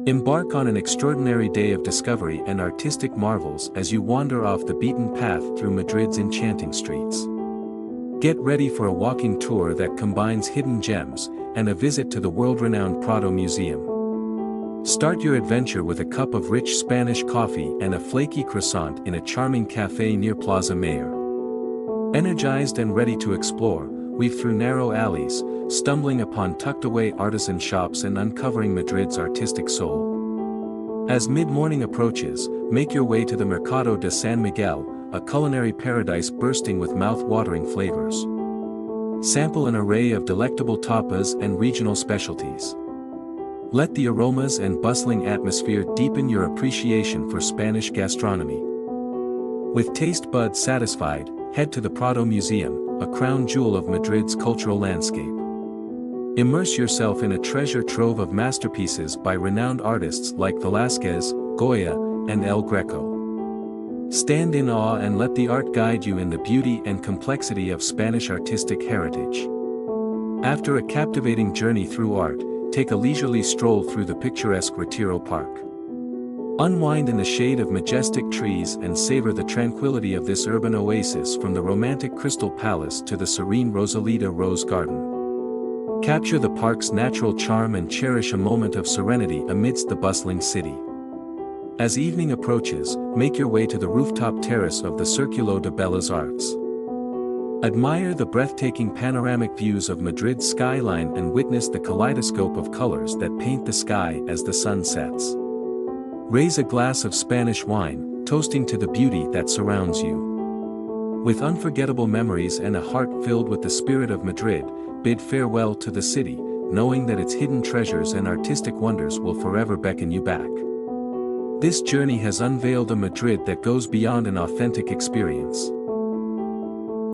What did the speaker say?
Embark on an extraordinary day of discovery and artistic marvels as you wander off the beaten path through Madrid's enchanting streets. Get ready for a walking tour that combines hidden gems and a visit to the world-renowned Prado Museum. Start your adventure with a cup of rich Spanish coffee and a flaky croissant in a charming cafe near Plaza Mayor. Energized and ready to explore, weave through narrow alleys, stumbling upon tucked-away artisan shops and uncovering Madrid's artistic soul. As mid-morning approaches, make your way to the Mercado de San Miguel, a culinary paradise bursting with mouth-watering flavors. Sample an array of delectable tapas and regional specialties. Let the aromas and bustling atmosphere deepen your appreciation for Spanish gastronomy. With taste buds satisfied, head to the Prado Museum, a crown jewel of Madrid's cultural landscape. Immerse yourself in a treasure trove of masterpieces by renowned artists like Velázquez, Goya, and El Greco. Stand in awe and let the art guide you in the beauty and complexity of Spanish artistic heritage. After a captivating journey through art, take a leisurely stroll through the picturesque Retiro Park. Unwind in the shade of majestic trees and savor the tranquility of this urban oasis, from the romantic Crystal Palace to the serene Rosalita Rose Garden. Capture the park's natural charm and cherish a moment of serenity amidst the bustling city. As evening approaches, make your way to the rooftop terrace of the Círculo de Bellas Artes. Admire the breathtaking panoramic views of Madrid's skyline and witness the kaleidoscope of colors that paint the sky as the sun sets. Raise a glass of Spanish wine, toasting to the beauty that surrounds you. With unforgettable memories and a heart filled with the spirit of Madrid, bid farewell to the city, knowing that its hidden treasures and artistic wonders will forever beckon you back. This journey has unveiled a Madrid that goes beyond an authentic experience.